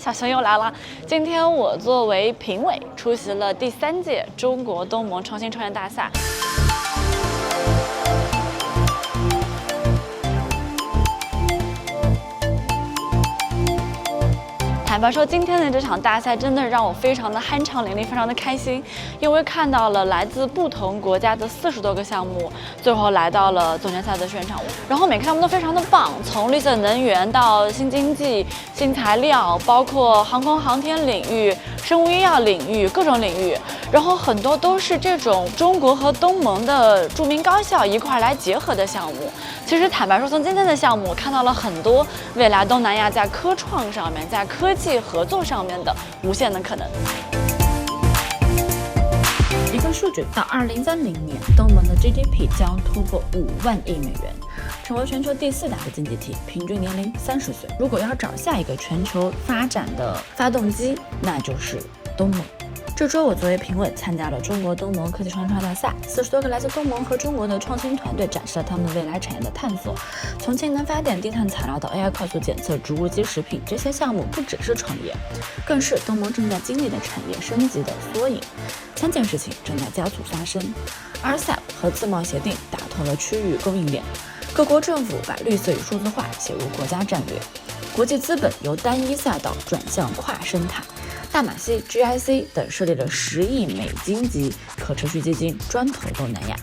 小熊又来了。今天我作为评委出席了第3届中国东盟创新创业大赛。坦白说，今天的这场大赛真的让我非常的酣畅淋漓，非常的开心，因为看到了来自不同国家的40多个项目，最后来到了总决赛的现场。然后每个项目都非常的棒，从绿色能源到新经济、新材料，包括航空航天领域、生物医药领域，各种领域。然后很多都是这种中国和东盟的著名高校一块来结合的项目。其实坦白说，从今天的项目我看到了很多未来东南亚在科创上面，在科技合作上面的无限的可能。一个数据，到2030年，东盟的 GDP 将突破5万亿美元，成为全球第4大的经济体，平均年龄30岁。如果要找下一个全球发展的发动机，那就是东盟。这周我作为评委参加了中国东盟科技创新大赛，40多个来自东盟和中国的创新团队展示了他们未来产业的探索，从氢能发电、低碳材料到 AI 快速检测、植物基食品，这些项目不只是创业，更是东盟正在经历的产业升级的缩影。3件事情正在加速发生。RCEP 和自贸协定打通了区域供应链，各国政府把绿色与数字化写入国家战略，国际资本由单一赛道转向跨生态。大马西 GIC 等设立了10亿美金级可持续基金，专投东南亚。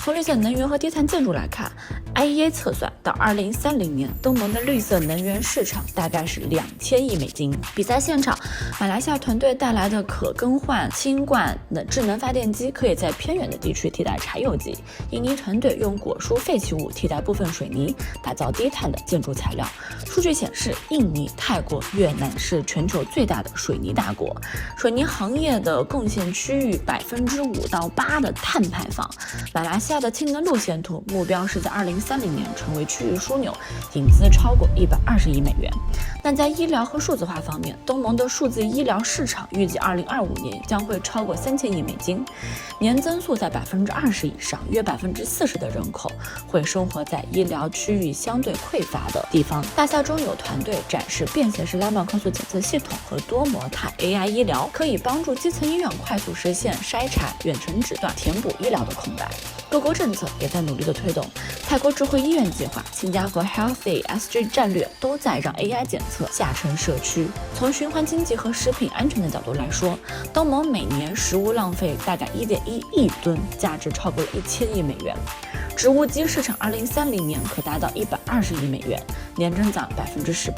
从绿色能源和低碳建筑来看， IEA 测算到2030年，东盟的绿色能源市场大概是2000亿美金。比赛现场，马来西亚团队带来的可更换氢罐的智能发电机可以在偏远的地区替代柴油机。印尼团队用果蔬废弃物替代部分水泥，打造低碳的建筑材料。数据显示，印尼、泰国、越南是全球最大的水泥大国，水泥行业的贡献区域5%到8%的碳排放。马来西亚的氢能路线图目标是在2030年成为区域枢纽，引资超过120亿美元。但在医疗和数字化方面，东盟的数字医疗市场预计2025年将会超过3000亿美金，年增速在20%以上，约40%的人口会生活在医疗区域相对匮乏的地方。大赛中有团队展示便携式拉曼快速检测系统和多模态 AI 医疗，可以帮助基层医院快速实现筛查、远程诊断，填补医疗的空白。各国政策也在努力的推动，泰国智慧医院计划、新加坡 Healthy SG 战略都在让 AI 检测下沉社区。从循环经济和食品安全的角度来说，东盟每年食物浪费大概1.1亿吨，价值超过了1000亿美元。植物基市场2030年可达到120亿美元，年增长18%。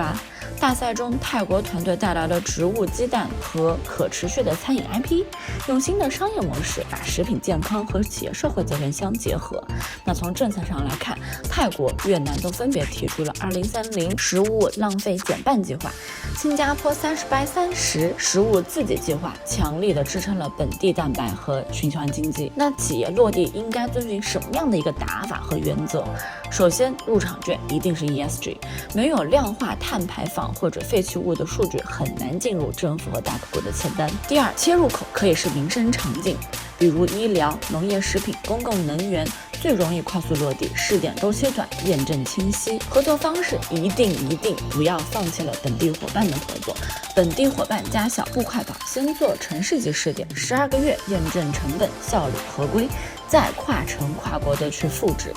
大赛中，泰国团队带来了植物鸡蛋和可持续的餐饮 IP， 用新的商业模式把食品健康和企业社会责任相结合。那从政策上来看，泰国、越南都分别提出了2030食物浪费减半计划，新加坡30x30食物自给计划，强力的支撑了本地蛋白和循环经济。那企业落地应该遵循什么样的一个打法和原则？首先，入场券一定是 ESG， 没有量化碳排放或者废弃物的数据，很难进入政府和大客户的签单。第二，切入口可以是民生场景，比如医疗、农业、食品、公共能源，最容易快速落地，试点周期短，验证清晰。合作方式一定不要放弃了本地伙伴的合作，本地伙伴加小步快跑，先做城市级试点，12个月验证成本、效率、合规，再跨城跨国的去复制。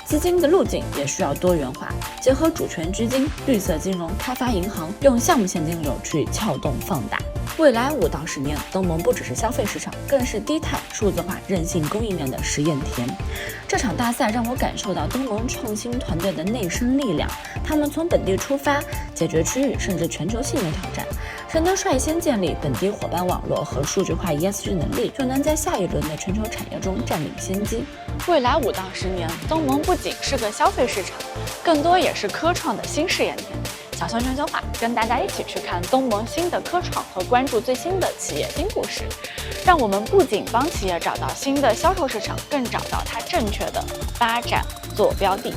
资金的路径也需要多元化，结合主权基金、绿色金融、开发银行，用项目现金流去撬动放大。未来5到10年，东盟不只是消费市场，更是低碳、数字化、韧性供应链的实验田。这场大赛让我感受到东盟创新团队的内生力量，他们从本地出发，解决区域甚至全球性的挑战。谁能率先建立本地伙伴网络和数据化 ESG 能力，就能在下一轮的全球产业中占领先机。未来5到10年，东盟不仅是个消费市场，更多也是科创的新试验田。小熊全球化跟大家一起去看东盟新的科创和关注最新的企业新故事，让我们不仅帮企业找到新的销售市场，更找到它正确的发展坐标地。